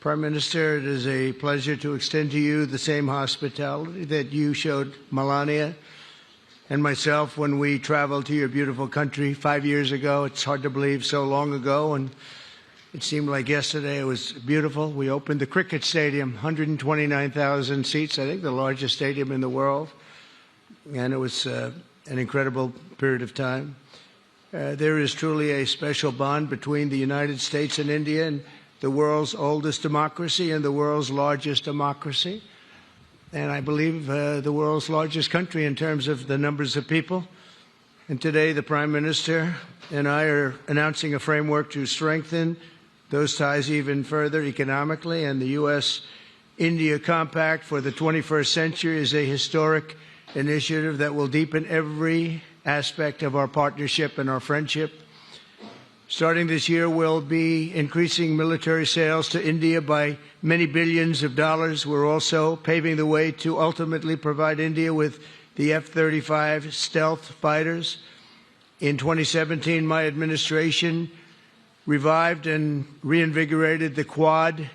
Prime Minister, it is a pleasure to extend to you the same hospitality that you showed Melania and myself when we traveled to your beautiful country 5 years ago. It's hard to believe so long ago, and it seemed like yesterday. It was beautiful. We opened the cricket stadium, 129,000 seats, I think the largest stadium in the world, and it was an incredible period of time. There is truly a special bond between the United States and India, and the world's oldest democracy and the world's largest democracy, and I believe the world's largest country in terms of the numbers of people. And today the Prime Minister and I are announcing a framework to strengthen those ties even further economically, and the U.S.-India Compact for the 21st century is a historic initiative that will deepen every aspect of our partnership and our friendship. Starting this year, we'll be increasing military sales to India by many billions of dollars. We're also paving the way to ultimately provide India with the F-35 stealth fighters. In 2017, my administration revived and reinvigorated the Quad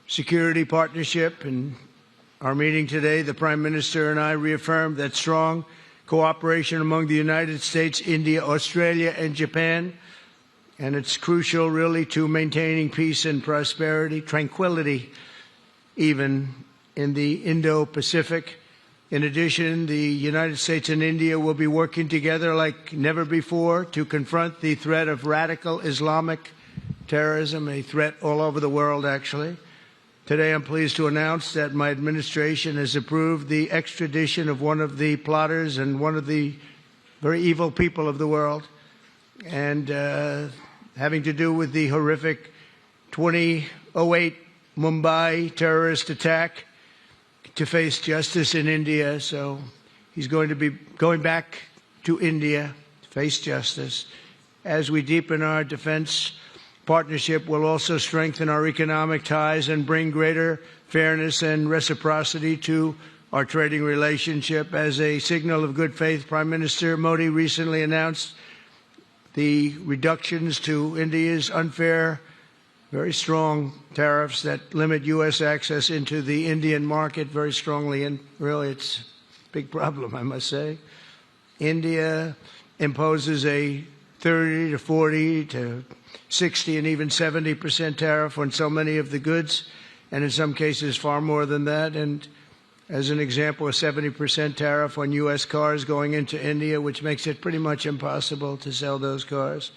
security partnership. In our meeting today, the Prime Minister and I reaffirmed that strong cooperation among the United States, India, Australia, and Japan. And it's crucial, really, to maintaining peace and prosperity, tranquility, even in the Indo-Pacific. In addition, the United States and India will be working together like never before to confront the threat of radical Islamic terrorism, a threat all over the world, actually. Today, I'm pleased to announce that my administration has approved the extradition of one of the plotters and one of the very evil people of the world, and having to do with the horrific 2008 Mumbai terrorist attack, to face justice in India. So he's going to be going back to India to face justice. As we deepen our defense partnership, we'll also strengthen our economic ties and bring greater fairness and reciprocity to our trading relationship. As a signal of good faith, Prime Minister Modi recently announced the reductions to India's unfair, very strong tariffs that limit U.S. access into the Indian market very strongly, and really it's a big problem, I must say. India imposes a 30 to 40 to 60 and even 70% tariff on so many of the goods, and in some cases far more than that. And as an example, a 70% tariff on U.S. cars going into India, which makes it pretty much impossible to sell those cars.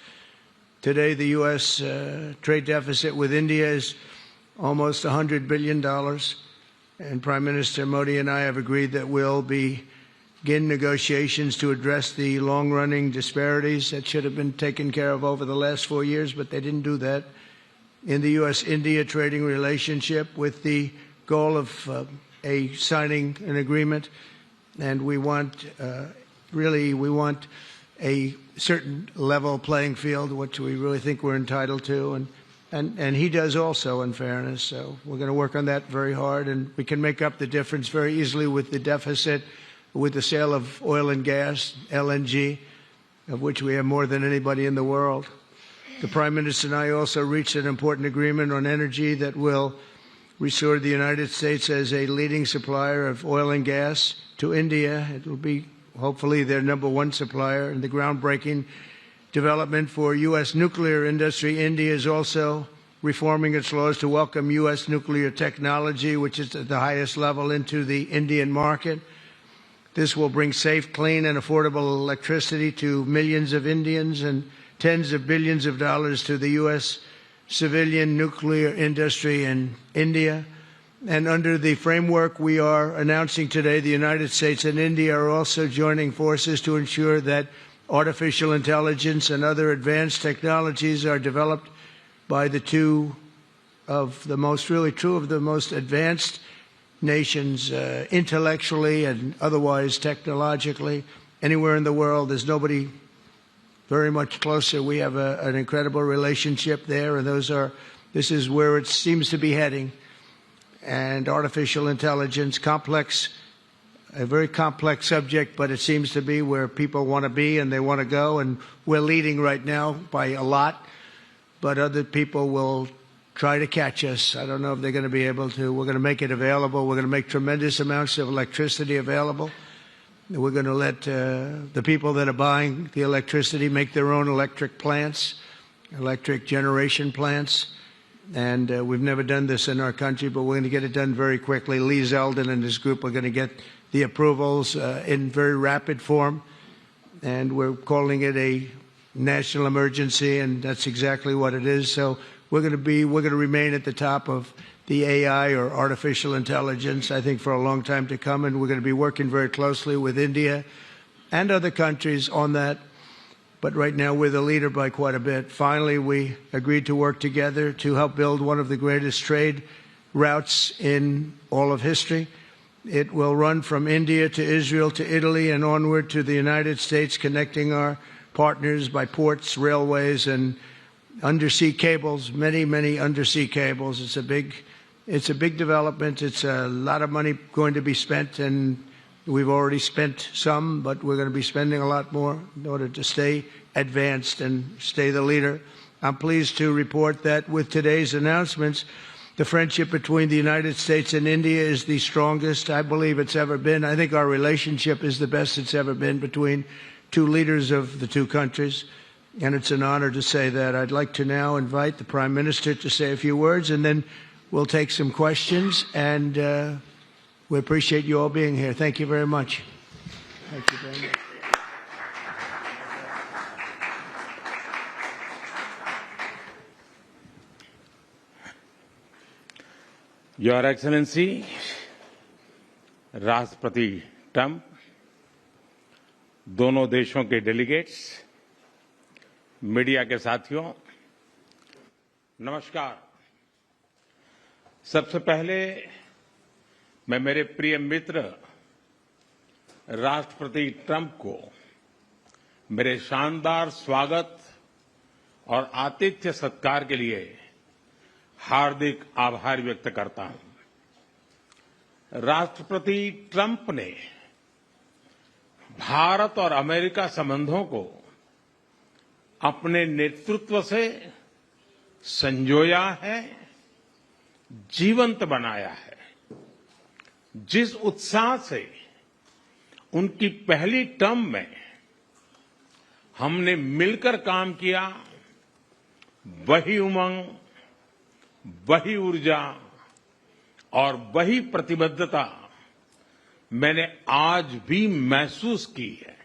Today, the U.S. Trade deficit with India is almost $100 billion, and Prime Minister Modi and I have agreed that we'll begin negotiations to address the long-running disparities that should have been taken care of over the last 4 years, but they didn't do that, in the U.S.-India trading relationship, with the goal of signing an agreement. And we want, we want a certain level playing field, which we really think we're entitled to, and he does also, in fairness. So we're going to work on that very hard, and we can make up the difference very easily with the deficit, with the sale of oil and gas, LNG, of which we have more than anybody in the world. The Prime Minister and I also reached an important agreement on energy that will restore the United States as a leading supplier of oil and gas to India. It will be hopefully their #1 supplier, and the groundbreaking development for U.S. nuclear industry. India is also reforming its laws to welcome U.S. nuclear technology, which is at the highest level, into the Indian market. This will bring safe, clean, and affordable electricity to millions of Indians and tens of billions of dollars to the U.S. civilian nuclear industry in India. And under the framework we are announcing today, the United States and India are also joining forces to ensure that artificial intelligence and other advanced technologies are developed by two of the most advanced nations, intellectually and otherwise technologically, anywhere in the world. There's nobody very much closer. We have an incredible relationship there, and this is where it seems to be heading. And artificial intelligence, a very complex subject, but it seems to be where people want to be and they want to go, and we're leading right now by a lot, but other people will try to catch us. I don't know if they're going to be able to. We're going to make it available. We're going to make tremendous amounts of electricity available. We're going to let the people that are buying the electricity make their own electric plants, electric generation plants. And we've never done this in our country, but we're going to get it done very quickly. Lee Zeldin and his group are going to get the approvals in very rapid form. And we're calling it a national emergency, and that's exactly what it is. So we're going to remain at the top of the AI, or artificial intelligence, I think, for a long time to come, and we're going to be working very closely with India and other countries on that. But right now we're the leader by quite a bit. Finally, we agreed to work together to help build one of the greatest trade routes in all of history. It will run from India to Israel to Italy and onward to the United States, connecting our partners by ports, railways, and undersea cables, many undersea cables. It's a big development. It's a lot of money going to be spent, and we've already spent some, but we're going to be spending a lot more in order to stay advanced and stay the leader. I'm pleased to report that with today's announcements, the friendship between the United States and India is the strongest I believe it's ever been. I think our relationship is the best it's ever been between two leaders of the two countries, and it's an honor to say that. I'd like to now invite the Prime Minister to say a few words, and then we'll take some questions, and we appreciate you all being here. Thank you very much. Thank you very much. Your Excellency, राष्ट्रपति Trump, दोनों देशों के delegates, media के साथियों, नमस्कार। सबसे पहले मैं मेरे प्रिय मित्र राष्ट्रपति ट्रंप को मेरे शानदार स्वागत और आतिथ्य सत्कार के लिए हार्दिक आभार व्यक्त करता हूं। राष्ट्रपति ट्रंप ने भारत और अमेरिका संबंधों को अपने नेतृत्व से संजोया है, जीवंत बनाया है। जिस उत्साह से उनकी पहली टर्म में हमने मिलकर काम किया, वही उमंग, वही ऊर्जा और वही प्रतिबद्धता मैंने आज भी महसूस की है।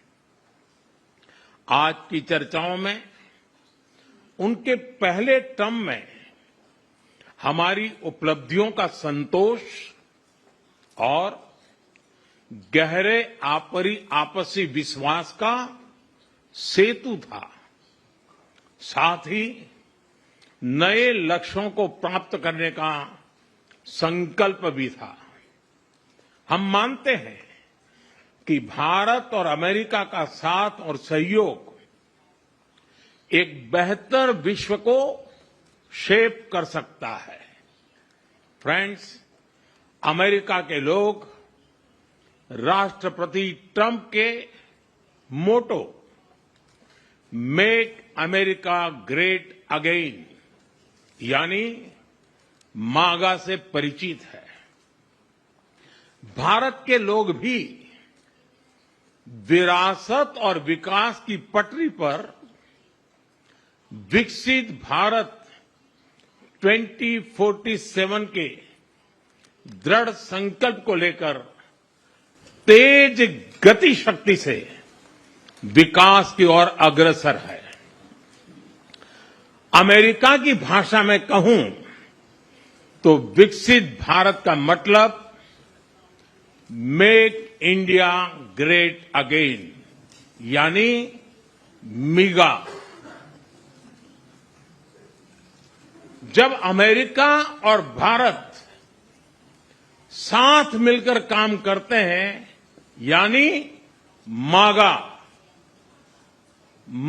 आज की चर्चाओं में उनके पहले टर्म में हमारी उपलब्धियों का संतोष और गहरे आपसी विश्वास का सेतु था। साथ ही नए लक्ष्यों को प्राप्त करने का संकल्प भी था। हम मानते हैं कि भारत और अमेरिका का साथ और सहयोग एक बेहतर विश्व को शेप कर सकता है। फ्रेंड्स, अमेरिका के लोग राष्ट्रपति ट्रंप के मोटो मेक अमेरिका ग्रेट अगेन यानी मागा से परिचित है। भारत के लोग भी विरासत और विकास की पटरी पर विकसित भारत 2047 के दृढ़ संकल्प को लेकर तेज गति शक्ति से विकास की ओर अग्रसर है। अमेरिका की भाषा में कहूं तो विकसित भारत का मतलब मेक इंडिया ग्रेट अगेन यानी मीगा। जब अमेरिका और भारत साथ मिलकर काम करते हैं यानी मागा,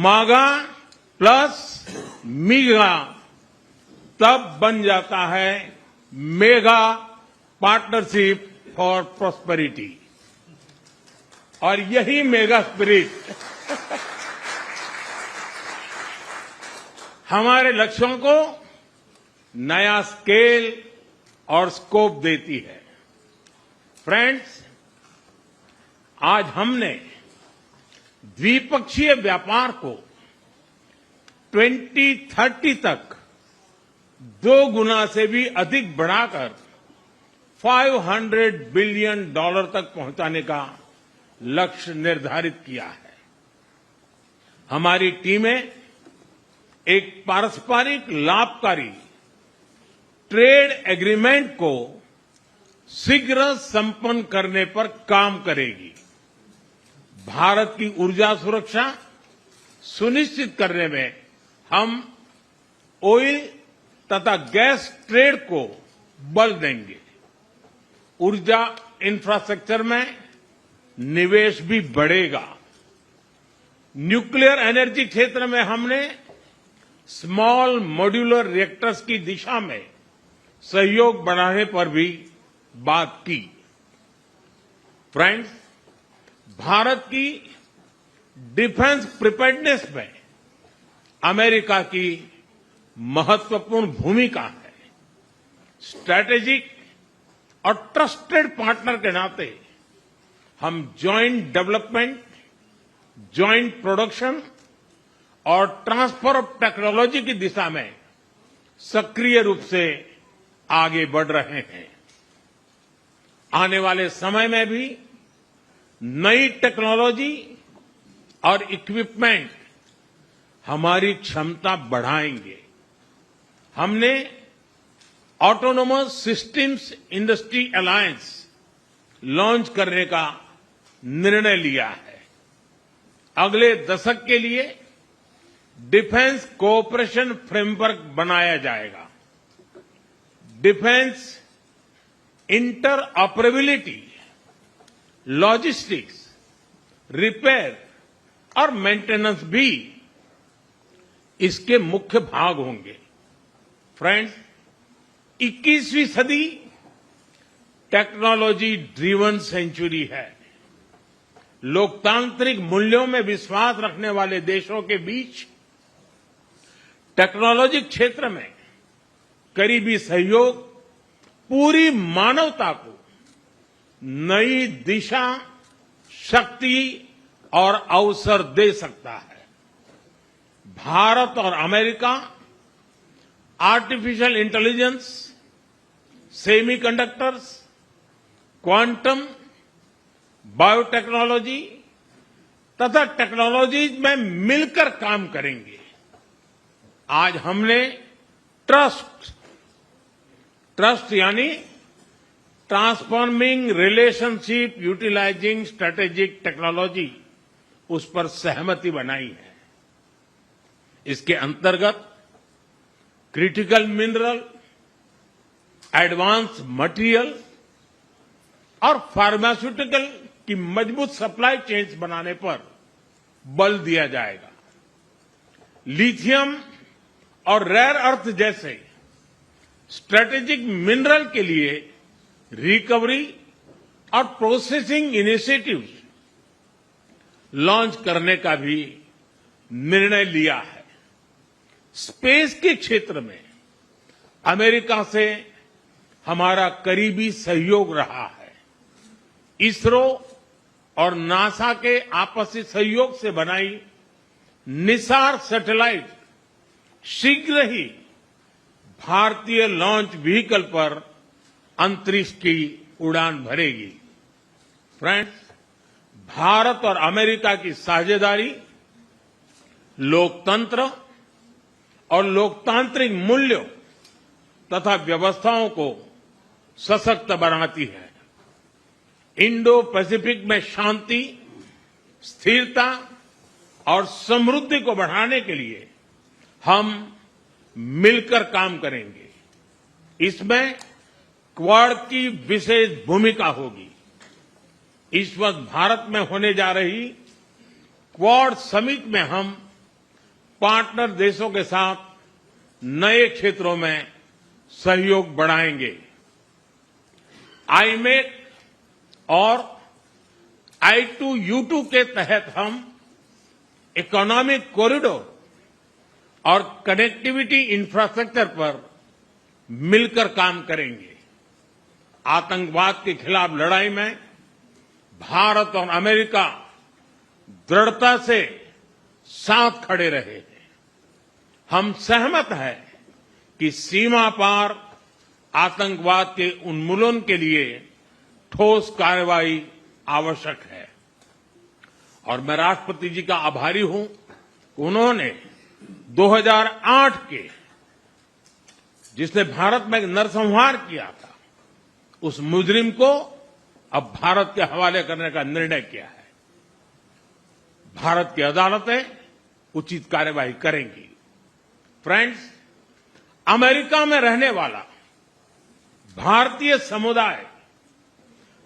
मागा प्लस मीगा, तब बन जाता है मेगा पार्टनरशिप फॉर प्रॉस्पेरिटी। और यही मेगा स्पिरिट हमारे लक्ष्यों को नया स्केल और स्कोप देती है। फ्रेंड्स, आज हमने द्विपक्षीय व्यापार को 2030 तक 2 गुना से भी अधिक बढ़ाकर $500 बिलियन तक पहुंचाने का लक्ष्य निर्धारित किया है। हमारी टीमें एक पारस्परिक लाभकारी ट्रेड एग्रीमेंट को शीघ्र संपन्न करने पर काम करेगी। भारत की ऊर्जा सुरक्षा सुनिश्चित करने में हम ऑयल तथा गैस ट्रेड को बल देंगे। ऊर्जा इंफ्रास्ट्रक्चर में निवेश भी बढ़ेगा। न्यूक्लियर एनर्जी क्षेत्र में हमने स्मॉल मॉड्यूलर रिएक्टर्स की दिशा में सहयोग बढ़ाने पर भी बात की। फ्रेंड्स, भारत की डिफेंस प्रिपेयर्डनेस में अमेरिका की महत्वपूर्ण भूमिका है। स्ट्रैटेजिक और ट्रस्टेड पार्टनर के नाते हम जॉइंट डेवलपमेंट, जॉइंट प्रोडक्शन और ट्रांसफर ऑफ टेक्नोलॉजी की दिशा में सक्रिय रूप से आगे बढ़ रहे हैं। आने वाले समय में भी नई टेक्नोलॉजी और इक्विपमेंट हमारी क्षमता बढ़ाएंगे। हमने autonomous systems industry alliance launch करने का निर्णय लिया है। अगले दशक के लिए डिफेंस कोऑपरेशन फ्रेमवर्क बनाया जाएगा। डिफेंस इंटरऑपरेबिलिटी, लॉजिस्टिक्स, रिपेयर और मेंटेनेंस भी इसके मुख्य भाग होंगे। फ्रेंड्स, 21वीं सदी टेक्नोलॉजी ड्रिवन सेंचुरी है। लोकतांत्रिक मूल्यों में विश्वास रखने वाले देशों के बीच टेक्नोलॉजी क्षेत्र में करीबी सहयोग पूरी मानवता को नई दिशा, शक्ति और अवसर दे सकता है। भारत और America artificial intelligence, semiconductors, quantum, biotechnology तथा टेक्नोलॉजीज में मिलकर काम करेंगे। आज हमने ट्रस्ट यानी transforming relationship utilising strategic technology, उस पर सहमति बनाई है। इसके अंतर्गत क्रिटिकल मिनरल, एडवांस मटेरियल और फार्मास्यूटिकल की मजबूत सप्लाई चेन्स बनाने पर बल दिया जाएगा। लिथियम और रेयर अर्थ जैसे स्ट्रेटेजिक मिनरल के लिए रिकवरी और प्रोसेसिंग इनिशिएटिव्स लॉन्च करने का भी निर्णय लिया है। स्पेस के क्षेत्र में अमेरिका से हमारा करीबी सहयोग रहा है। इसरो और नासा के आपसी सहयोग से बनाई निसार सैटेलाइट शीघ्र ही भारतीय लॉन्च व्हीकल पर अंतरिक्ष की उड़ान भरेगी। फ्रेंड्स, भारत और अमेरिका की साझेदारी लोकतंत्र और लोकतांत्रिक मूल्यों तथा व्यवस्थाओं को सशक्त बनाती है। इंडो पैसिफिक में शांति, स्थिरता और समृद्धि को बढ़ाने के लिए हम मिलकर काम करेंगे। इसमें क्वाड की विशेष भूमिका होगी। इस वक्त भारत में होने जा रही क्वाड समिट में हम पार्टनर देशों के साथ नए क्षेत्रों में सहयोग बढ़ाएंगे। आईमेक और I2U2 के तहत हम इकोनॉमिक कॉरिडोर और कनेक्टिविटी इंफ्रास्ट्रक्चर पर मिलकर काम करेंगे। आतंकवाद के खिलाफ लड़ाई में भारत और अमेरिका दृढ़ता से साथ खड़े रहे हैं। हम सहमत हैं कि सीमा पार आतंकवाद के उन्मूलन के लिए ठोस कार्रवाई आवश्यक है और मैं राष्ट्रपति जी का आभारी हूं कि उन्होंने 2008 के जिसने भारत में नरसंहार किया था उस मुजरिम को अब भारत के हवाले करने का निर्णय किया है। भारत की अदालतें उचित कार्यवाही करेंगी। फ्रेंड्स, अमेरिका में रहने वाला भारतीय समुदाय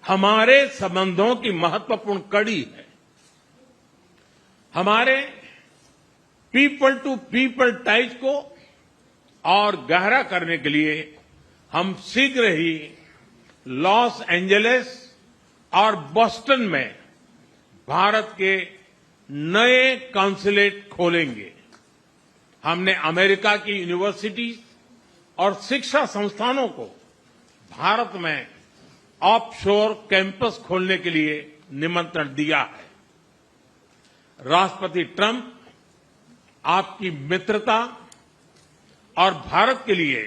हमारे संबंधों की महत्वपूर्ण कड़ी है। हमारे पीपल टू पीपल टाइज को और गहरा करने के लिए हम शीघ्र ही लॉस एंजलिस और बोस्टन में भारत के नए कॉन्सुलेट खोलेंगे। हमने अमेरिका की यूनिवर्सिटी और शिक्षा संस्थानों को भारत में ऑफशोर कैंपस खोलने के लिए निमंत्रण दिया है। राष्ट्रपति ट्रंप, आपकी मित्रता और भारत के लिए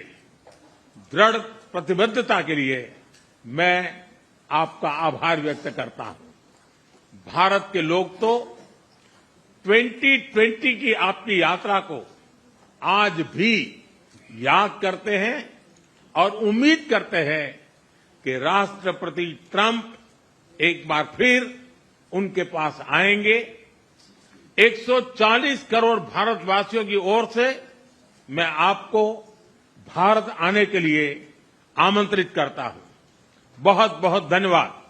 दृढ़ प्रतिबद्धता के लिए मैं आपका आभार व्यक्त करता हूं। भारत के लोग तो 2020 की आपकी यात्रा को आज भी याद करते हैं और उम्मीद करते हैं कि राष्ट्रपति ट्रंप एक बार फिर उनके पास आएंगे। 140 करोड़ भारतवासियों की ओर से मैं आपको भारत आने के लिए आमंत्रित करता हूं। बहुत बहुत धन्यवाद।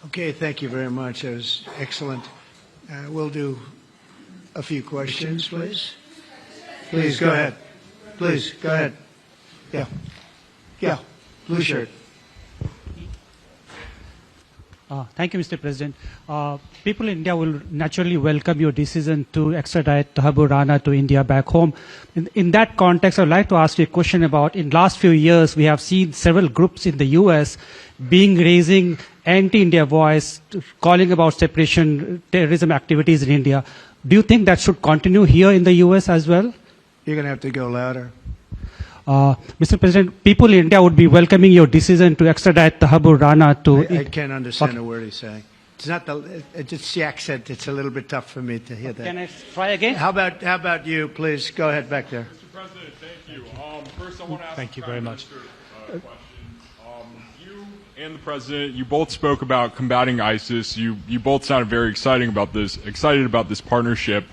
Okay, thank you very much. That was excellent. We'll do a few questions, please. Please, go ahead. Please, go ahead. Yeah, blue shirt. Thank you, Mr. President. People in India will naturally welcome your decision to extradite Aapko Rana to India back home. In that context, I would like to ask you a question about, in last few years, we have seen several groups in the U.S. raising anti-India voice, calling about separation, terrorism activities in India. Do you think that should continue here in the U.S. as well? You're going to have to go louder. Mr. President, people in India would be welcoming your decision to extradite Aapko Rana to... I can't understand a word he's saying. It's not it's the accent. It's a little bit tough for me to hear that. Can I try again? How about you, please? Go ahead back there. Mr. President, thank you. First, I want to ask Thank the you very Prime much. Minister a question. You and the President, you both spoke about combating ISIS. You both sounded very excited about this partnership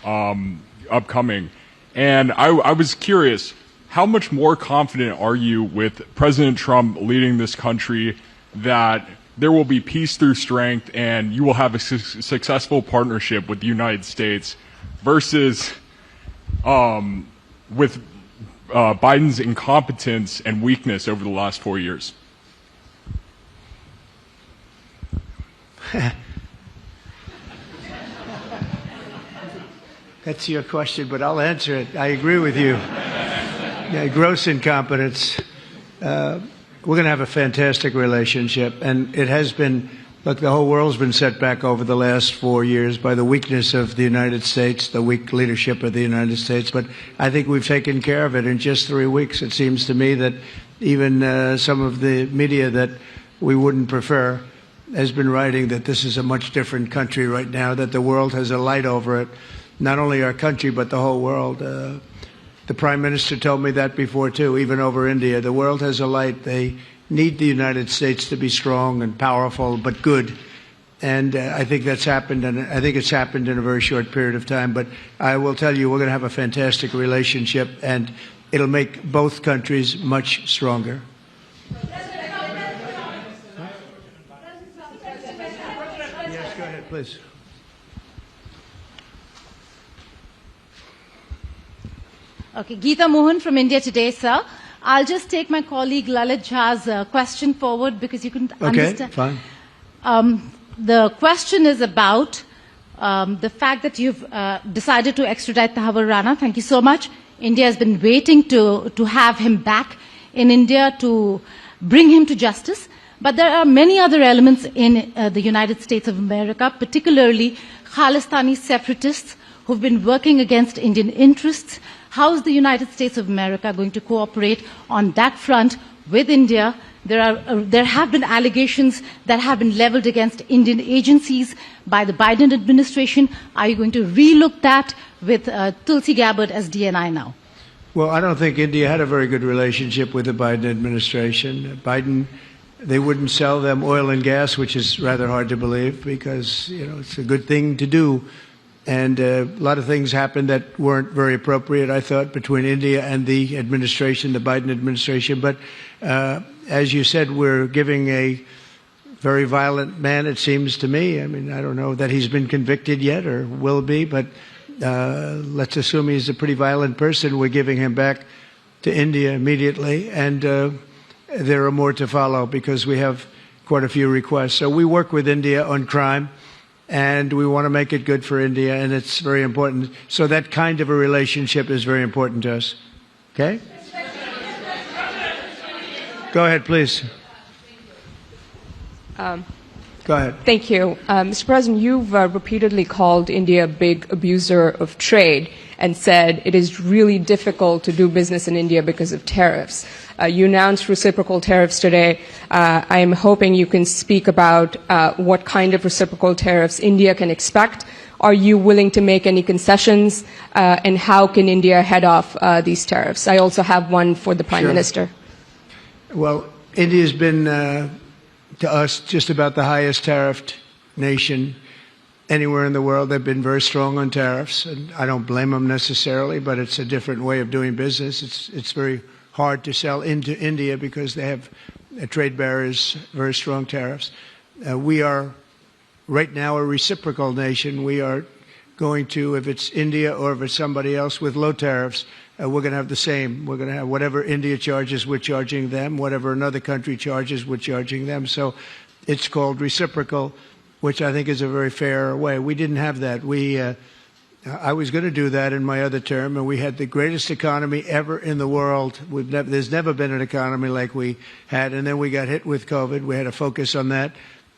upcoming. And I was curious, how much more confident are you with President Trump leading this country that there will be peace through strength and you will have a successful partnership with the United States versus with Biden's incompetence and weakness over the last 4 years? That's your question, but I'll answer it. I agree with you. Yeah, gross incompetence. We're going to have a fantastic relationship, and it has been. Look, the whole world's been set back over the last 4 years by the weakness of the United States, the weak leadership of the United States. But I think we've taken care of it in just 3 weeks. It seems to me that even some of the media that we wouldn't prefer has been writing that this is a much different country right now, that the world has a light over it, not only our country but the whole world. The Prime Minister told me that before, too, even over India. The world has a light. They need the United States to be strong and powerful but good. And I think that's happened, and I think it's happened in a very short period of time. But I will tell you, we're going to have a fantastic relationship, and it'll make both countries much stronger. Yes, go ahead, please. Okay, Geeta Mohan from India Today, sir. I'll just take my colleague Lalit Jha's question forward because you couldn't understand. Okay, fine. The question is about the fact that you've decided to extradite Thakur Rana. Thank you so much. India has been waiting to have him back in India to bring him to justice. But there are many other elements in the United States of America, particularly Khalistani separatists who've been working against Indian interests. How is the United States of America going to cooperate on that front with India? There have been allegations that have been leveled against Indian agencies by the Biden administration. Are you going to relook that with Tulsi Gabbard as DNI now? Well, I don't think India had a very good relationship with the Biden administration. They wouldn't sell them oil and gas, which is rather hard to believe because, it's a good thing to do. And a lot of things happened that weren't very appropriate, I thought, between India and the administration, the Biden administration. But as you said, we're giving a very violent man, it seems to me. I mean, I don't know that he's been convicted yet or will be, but let's assume he's a pretty violent person. We're giving him back to India immediately. And there are more to follow because we have quite a few requests. So we work with India on crime. And we want to make it good for India, and it's very important. So that kind of a relationship is very important to us. Okay? Go ahead, please. Go ahead. Thank you. Mr. President, you've repeatedly called India a big abuser of trade and said it is really difficult to do business in India because of tariffs. You announced reciprocal tariffs today. I am hoping you can speak about what kind of reciprocal tariffs India can expect. Are you willing to make any concessions? And how can India head off these tariffs? I also have one for the Prime Minister. Well, India's been, to us, just about the highest tariffed nation anywhere in the world. They've been very strong on tariffs, and I don't blame them necessarily, but it's a different way of doing business. It's very hard to sell into India because they have trade barriers, very strong tariffs. We are right now a reciprocal nation. We are going to, if it's India or if it's somebody else with low tariffs, we're going to have the same. We're going to have whatever India charges, we're charging them. Whatever another country charges, we're charging them. So it's called reciprocal, which I think is a very fair way. We didn't have that. I was going to do that in my other term, and we had the greatest economy ever in the world. There's never been an economy like we had, and then we got hit with COVID. We had to focus on that,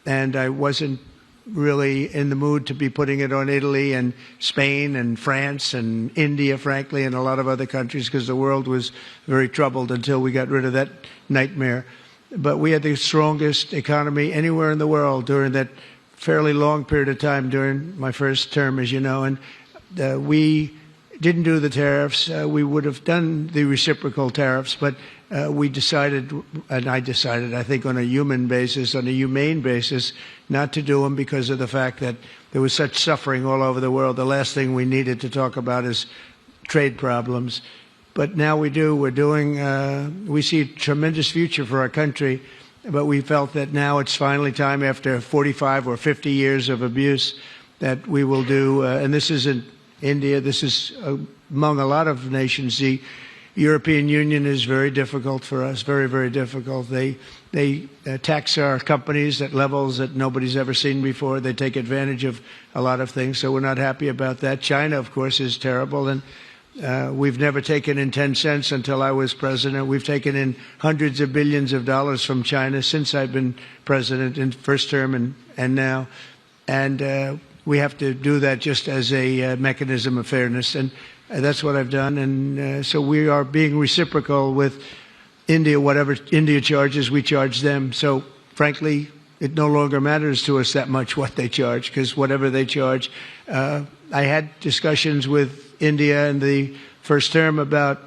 and I wasn't really in the mood to be putting it on Italy and Spain and France and India, frankly, and a lot of other countries because the world was very troubled until we got rid of that nightmare. But we had the strongest economy anywhere in the world during that fairly long period of time during my first term, as you know, and we didn't do the tariffs. We would have done the reciprocal tariffs, but we decided, and I decided, I think on a human basis, on a humane basis, not to do them because of the fact that there was such suffering all over the world. The last thing we needed to talk about is trade problems. But now we do. We're doing, we see a tremendous future for our country, but we felt that now it's finally time after 45 or 50 years of abuse that we will do, and this isn't India, this is among a lot of nations. The European Union is very difficult for us, very, very difficult. They tax our companies at levels that nobody's ever seen before. They take advantage of a lot of things, so we're not happy about that. China, of course, is terrible, and we've never taken in 10 cents until I was president. We've taken in hundreds of billions of dollars from China since I've been president in first term and now. And we have to do that just as a mechanism of fairness. And that's what I've done. And so we are being reciprocal with India. Whatever India charges, we charge them. So frankly, it no longer matters to us that much what they charge, because whatever they charge, I had discussions with India in the first term about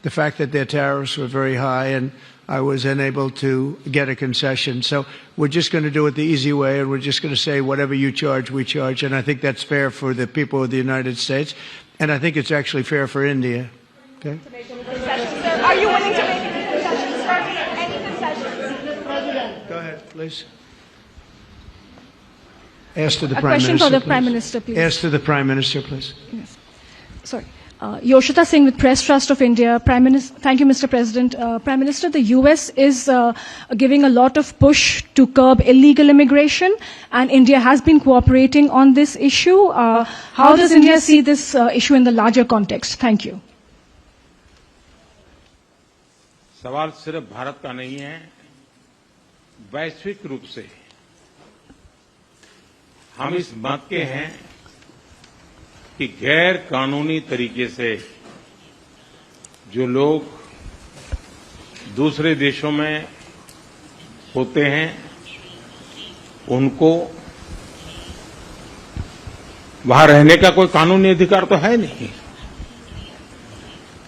the fact that their tariffs were very high, and I was unable to get a concession. So we're just going to do it the easy way, and we're just going to say whatever you charge, we charge. And I think that's fair for the people of the United States, and I think it's actually fair for India. Okay? Are you willing to make any concessions, sir? Any concessions? Go ahead, please. Ask to the A Prime question Minister, for the please. Prime Minister, please. Ask to the Prime Minister, please. Yes. Sorry. Yoshita Singh with Press Trust of India. Prime Minister, thank you, Mr. President. Prime Minister, the US is giving a lot of push to curb illegal immigration, and India has been cooperating on this issue. How does India see this issue in the larger context? Thank you. सवाल सिर्फ भारत का नहीं है, वैश्विक रूप से हम इस मत के हैं कि गैर कानूनी तरीके से जो लोग दूसरे देशों में होते हैं उनको वहां रहने का कोई कानूनी अधिकार तो है नहीं।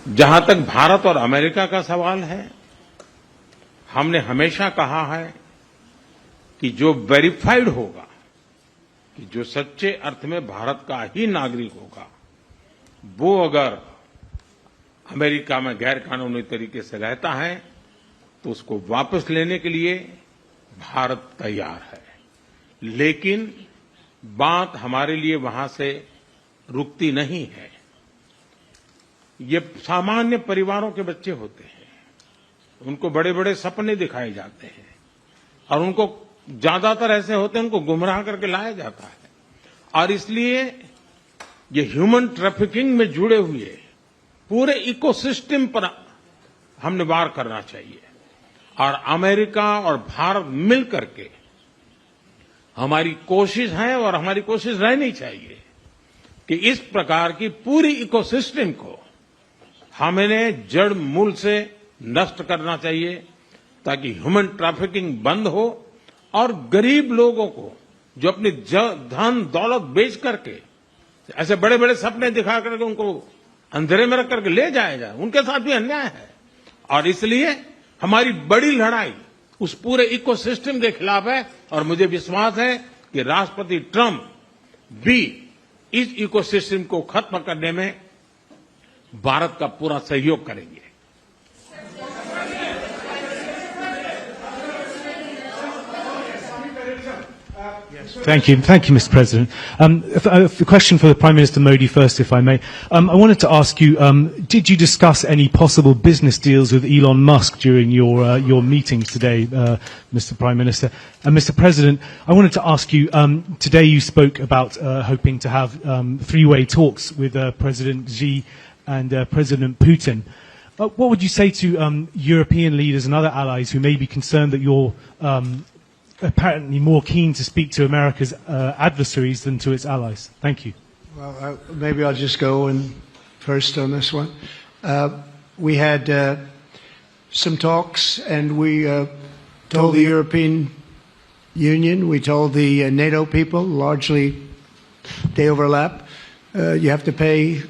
जहां तक भारत और अमेरिका का सवाल है, हमने हमेशा कहा है कि जो वेरीफाइड होगा, कि जो सच्चे अर्थ में भारत का ही नागरिक होगा, वो अगर अमेरिका में गैर कानूनी तरीके से रहता है तो उसको वापस लेने के लिए भारत तैयार है। लेकिन बात हमारे लिए वहां से रुकती नहीं है। ये सामान्य परिवारों के बच्चे होते हैं, उनको बड़े बड़े सपने दिखाए जाते हैं और उनको ज्यादातर ऐसे होते हैं उनको गुमराह करके लाया जाता है, और इसलिए ये ह्यूमन ट्रैफिकिंग में जुड़े हुए पूरे इकोसिस्टम पर हमने वार करना चाहिए। और अमेरिका और भारत मिल करके हमारी कोशिश है और हमारी कोशिश रहनी चाहिए कि इस प्रकार की पूरी इकोसिस्टम को हमें जड़ मूल से नष्ट करना चाहिए, ताकि ह्यूमन ट्रैफिकिंग बंद हो और गरीब लोगों को जो अपनी धन दौलत बेच करके ऐसे बड़े बड़े सपने दिखा करके उनको अंधेरे में रख करके ले जाया जाए, उनके साथ भी अन्याय है। और इसलिए हमारी बड़ी लड़ाई उस पूरे इकोसिस्टम के खिलाफ है, और मुझे विश्वास है कि राष्ट्रपति ट्रंप भी इस इकोसिस्टम को खत्म करने में भारत का पूरा सहयोग करेंगे। Thank you, Mr. President. A question for the Prime Minister Modi first, if I may. I wanted to ask you: did you discuss any possible business deals with Elon Musk during your meeting today, Mr. Prime Minister? And Mr. President, I wanted to ask you: today you spoke about hoping to have three-way talks with President Xi and President Putin. What would you say to European leaders and other allies who may be concerned that you're apparently more keen to speak to America's adversaries than to its allies? Thank you. Well, maybe I'll just go in first on this one. We had some talks, and we told the European Union, we told the NATO people, largely they overlap, you have to pay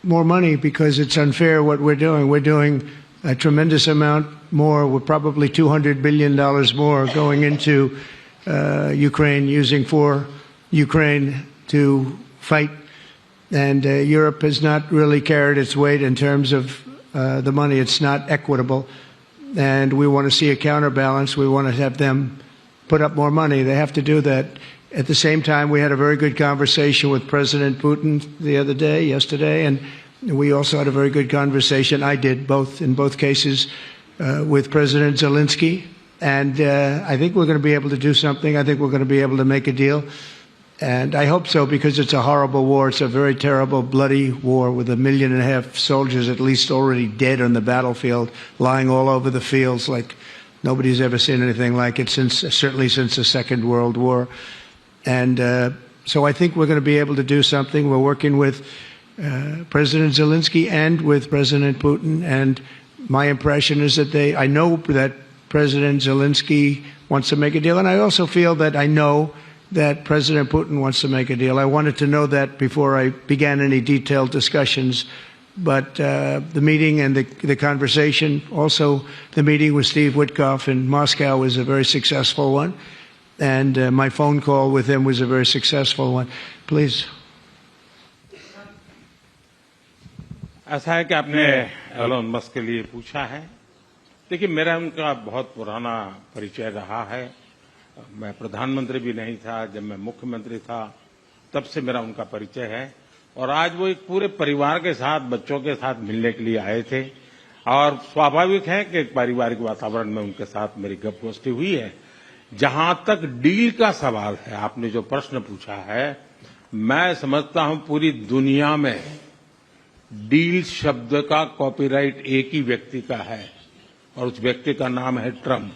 more money because it's unfair what we're doing. We're doing a tremendous amount more. We're probably $200 billion more going into Ukraine, using for Ukraine to fight. And Europe has not really carried its weight in terms of the money. It's not equitable. And we want to see a counterbalance. We want to have them put up more money. They have to do that. At the same time, we had a very good conversation with President Putin yesterday, and we also had a very good conversation. I did in both cases, with President Zelensky. And I think we're going to be able to do something. I think we're going to be able to make a deal. And I hope so, because it's a horrible war. It's a very terrible, bloody war with 1.5 million soldiers at least already dead on the battlefield, lying all over the fields like nobody's ever seen anything like it, certainly since the Second World War. And so I think we're going to be able to do something. We're working with President Zelensky and with President Putin, and my impression is that I know that President Zelensky wants to make a deal, and I also feel that I know that President Putin wants to make a deal. I wanted to know that before I began any detailed discussions, but the meeting and the conversation, also the meeting with Steve Witkoff in Moscow, was a very successful one, and my phone call with him was a very successful one. Please. ऐसा है कि आपने Elon Musk के लिए पूछा है। देखिए, मेरा उनका बहुत पुराना परिचय रहा है। मैं प्रधानमंत्री भी नहीं था, जब मैं मुख्यमंत्री था तब से मेरा उनका परिचय है, और आज वो एक पूरे परिवार के साथ, बच्चों के साथ मिलने के लिए आए थे और स्वाभाविक है कि एक पारिवारिक वातावरण में उनके साथ मेरी गपगोष्ठी हुई है। जहां तक डील का सवाल है, आपने जो प्रश्न पूछा है, मैं समझता हूं पूरी दुनिया में डील शब्द का कॉपीराइट एक ही व्यक्ति का है और उस व्यक्ति का नाम है Trump.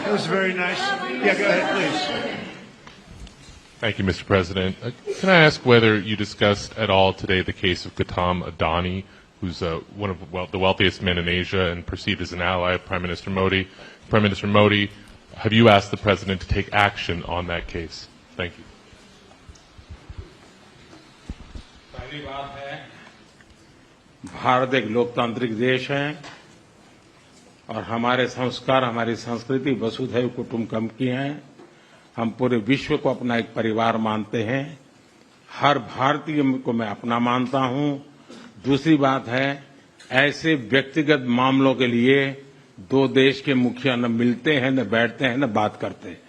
That was very nice. Yeah, go ahead, please. Thank you, Mr. President. Can I ask whether you discussed at all today the case of Gautam Adani, who's one of the wealthiest men in Asia and perceived as an ally of Prime Minister Modi? Prime Minister Modi, have you asked the President to take action on that case? Thank you. पहली बात है, भारत एक लोकतांत्रिक देश है और हमारे संस्कार, हमारी संस्कृति वसुधैव कुटुंबकम की हैं। हम पूरे विश्व को अपना एक परिवार मानते हैं। हर भारतीय को मैं अपना मानता हूं। दूसरी बात है, ऐसे व्यक्तिगत मामलों के लिए दो देश के मुखिया न मिलते हैं, न बैठते हैं, न बात करते हैं।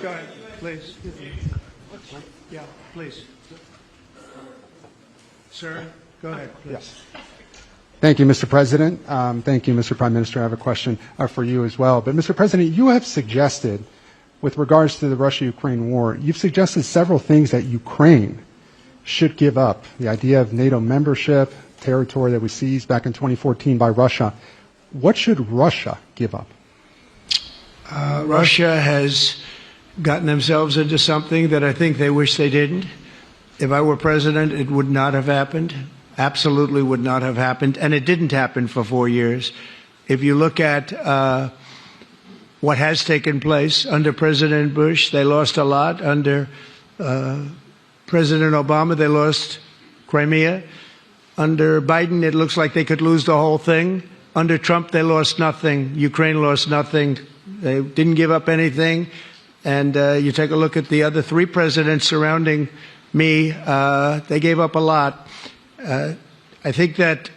Go ahead, please. Yeah, please. Sir, go ahead, please. Yes. Thank you, Mr. President. Thank you, Mr. Prime Minister. I have a question for you as well. But, Mr. President, you have suggested, with regards to the Russia-Ukraine war, you've suggested several things that Ukraine should give up. The idea of NATO membership, territory that was seized back in 2014 by Russia. What should Russia give up? Russia has gotten themselves into something that I think they wish they didn't. If I were president, it would not have happened. Absolutely would not have happened. And it didn't happen for 4 years. If you look at what has taken place under President Bush, they lost a lot. Under President Obama, they lost Crimea. Under Biden, it looks like they could lose the whole thing. Under Trump, they lost nothing. Ukraine lost nothing. They didn't give up anything. And you take a look at the other three presidents surrounding me, they gave up a lot. I think that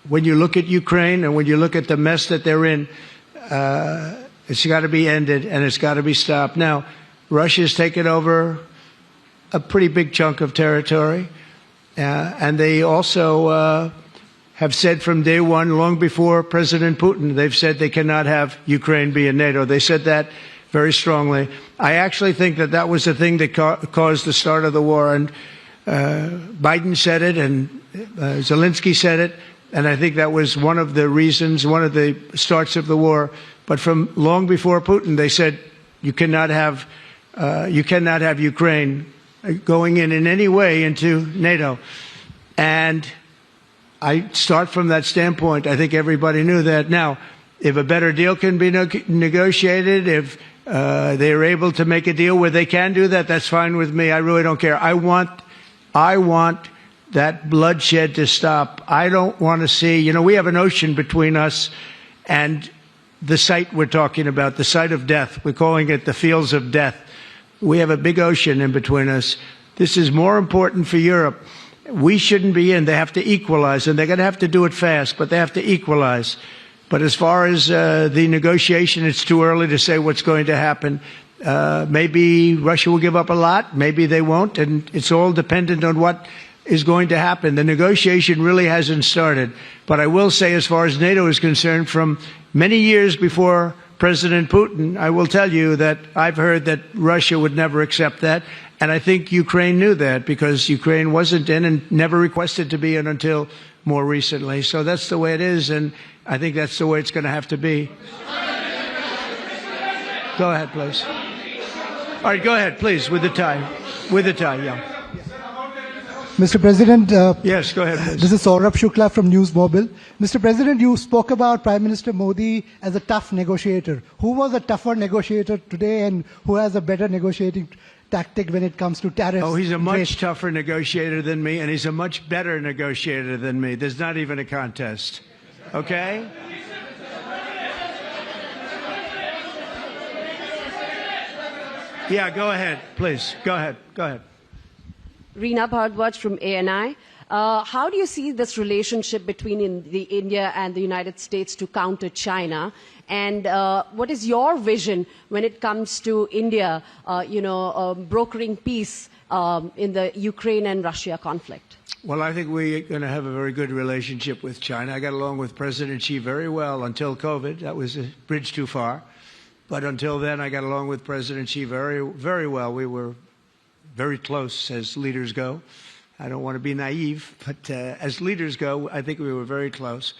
when you look at Ukraine and when you look at the mess that they're in, it's got to be ended and it's got to be stopped. Now, Russia's taken over a pretty big chunk of territory, and they also have said from day one, long before President Putin, they've said they cannot have Ukraine be in NATO. They said that very strongly. I actually think that that was the thing that caused the start of the war, and Biden said it, and Zelensky said it, and I think that was one of the reasons, one of the starts of the war. But from long before Putin, they said you cannot have Ukraine going in any way into NATO. And I start from that standpoint. I think everybody knew that. Now, if a better deal can be negotiated, if they are able to make a deal where they can do that, that's fine with me. I really don't care. I want that bloodshed to stop. I don't want to see, we have an ocean between us and the site we're talking about, the site of death. We're calling it the fields of death. We have a big ocean in between us. This is more important for Europe. We shouldn't be in. They have to equalize, and they're going to have to do it fast, but they have to equalize. But as far as the negotiation, it's too early to say what's going to happen. Maybe Russia will give up a lot. Maybe they won't. And it's all dependent on what is going to happen. The negotiation really hasn't started. But I will say, as far as NATO is concerned, from many years before President Putin, I will tell you that I've heard that Russia would never accept that. And I think Ukraine knew that, because Ukraine wasn't in and never requested to be in until more recently. So that's the way it is, and I think that's the way it's going to have to be. Go ahead, please. All right, go ahead, please, with the tie. With the tie, yeah. Mr. President, yes, go ahead, please. This is Saurabh Shukla from News Mobile. Mr. President, you spoke about Prime Minister Modi as a tough negotiator. Who was a tougher negotiator today, and who has a better negotiating tactic when it comes to tariffs? Oh, he's a much tougher negotiator than me, and he's a much better negotiator than me. There's not even a contest. Okay? Yeah, go ahead, please. Go ahead. Go ahead. Reena Bhardwaj from ANI. How do you see this relationship between India and the United States to counter China? And what is your vision when it comes to India, brokering peace in the Ukraine and Russia conflict? Well, I think we're going to have a very good relationship with China. I got along with President Xi very well until COVID. That was a bridge too far. But until then, I got along with President Xi very, very well. We were very close as leaders go. I don't want to be naive, but as leaders go, I think we were very close.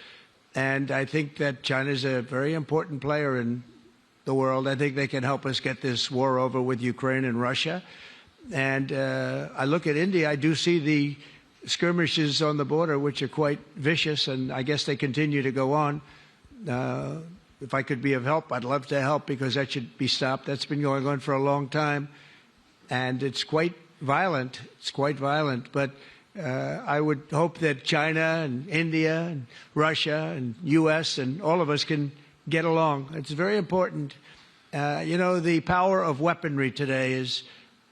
And I think that China is a very important player in the world. I think they can help us get this war over with Ukraine and Russia. And I look at India, I do see the skirmishes on the border, which are quite vicious, and I guess they continue to go on. If I could be of help, I'd love to help, because that should be stopped. That's been going on for a long time. And it's quite violent. It's quite violent. But I would hope that China and India and Russia and U.S. and all of us can get along. It's very important. The power of weaponry today is,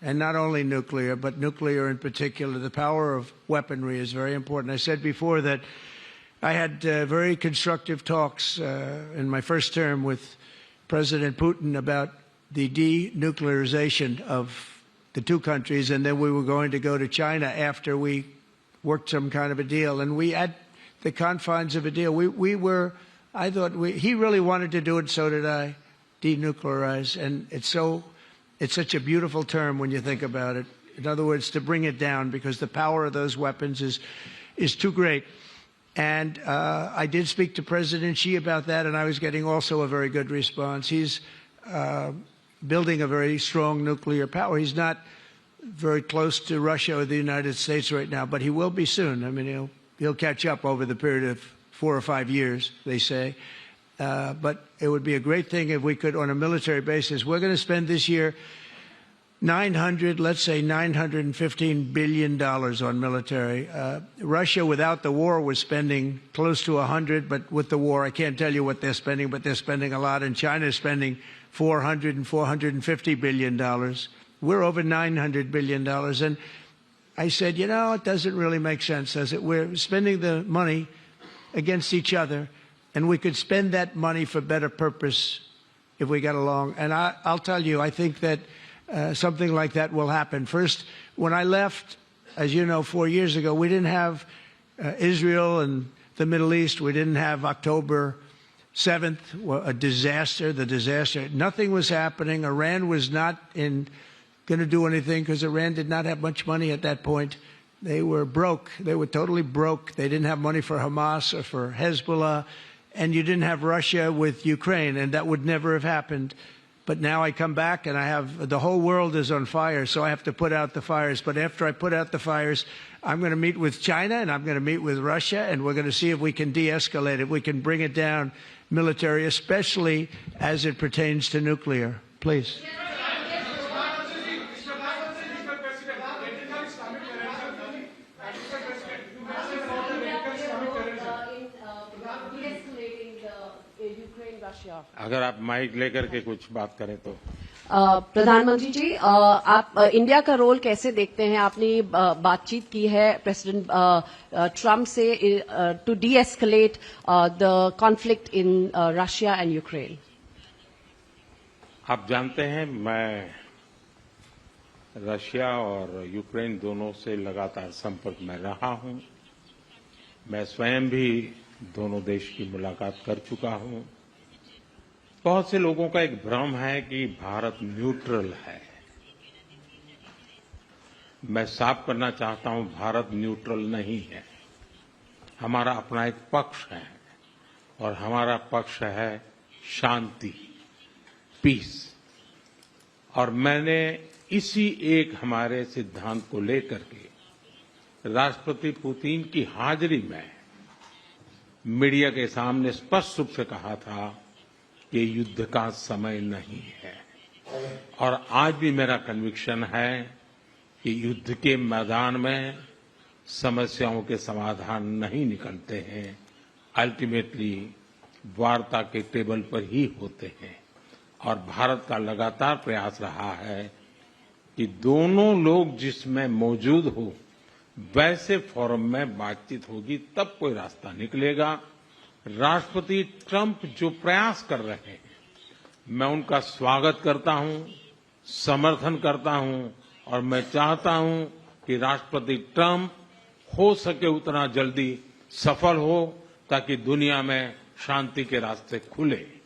and not only nuclear, but nuclear in particular, the power of weaponry is very important. I said before that I had very constructive talks in my first term with President Putin about the denuclearization of the two countries, and then we were going to go to China after we worked some kind of a deal. And we had the confines of a deal. He really wanted to do it, so did I, denuclearize. And it's such a beautiful term when you think about it. In other words, to bring it down, because the power of those weapons is too great. And I did speak to President Xi about that, and I was getting also a very good response. He's building a very strong nuclear power. He's not very close to Russia or the United States right now, but he will be soon. I mean, he'll catch up over the period of 4 or 5 years, they say. But it would be a great thing if we could, on a military basis. We're going to spend this year $915 billion on military. Russia, without the war, was spending close to 100, but with the war, I can't tell you what they're spending, but they're spending a lot. And China is spending $400 and $450 billion. We're over $900 billion. And I said, it doesn't really make sense, does it? We're spending the money against each other, and we could spend that money for better purpose if we got along. And I'll tell you, I think that something like that will happen. First, when I left, as you know, 4 years ago, we didn't have Israel and the Middle East. We didn't have October 7th, a disaster, the disaster. Nothing was happening. Iran was not going to do anything, because Iran did not have much money at that point. They were broke. They were totally broke. They didn't have money for Hamas or for Hezbollah. And you didn't have Russia with Ukraine, and that would never have happened. But now I come back and the whole world is on fire, so I have to put out the fires. But after I put out the fires, I'm going to meet with China and I'm going to meet with Russia, and we're going to see if we can de-escalate it. We can bring it down military, especially as it pertains to nuclear. Please. अगर आप mic लेकर के कुछ बात करें तो प्रधानमंत्री जी, आप इंडिया का रोल कैसे देखते हैं? आपने बातचीत की है प्रेसिडेंट ट्रम्प से to de-escalate the conflict in Russia and Ukraine. आप जानते हैं, मैं रशिया और यूक्रेन दोनों से लगातार संपर्क में रहा हूं. मैं स्वयं भी दोनों देश की मुलाकात कर चुका हूं. बहुत से लोगों का एक भ्रम है कि भारत न्यूट्रल है. मैं साफ करना चाहता हूं, भारत न्यूट्रल नहीं है. हमारा अपना एक पक्ष है, और हमारा पक्ष है शांति, पीस. और मैंने इसी एक हमारे सिद्धांत को लेकर के राष्ट्रपति पुतिन की हाजिरी में मीडिया के सामने स्पष्ट रूप से कहा था कि युद्ध का समय नहीं है. और आज भी मेरा कन्विक्शन है कि युद्ध के मैदान में समस्याओं के समाधान नहीं निकलते हैं, अल्टीमेटली वार्ता के टेबल पर ही होते हैं. और भारत का लगातार प्रयास रहा है कि दोनों लोग जिसमें मौजूद हो वैसे फोरम में बातचीत होगी, तब कोई रास्ता निकलेगा। राष्ट्रपति ट्रंप जो प्रयास कर रहे हैं, मैं उनका स्वागत करता हूं, समर्थन करता हूं, और मैं चाहता हूं कि राष्ट्रपति ट्रंप हो सके उतना जल्दी सफल हो, ताकि दुनिया में शांति के रास्ते खुले।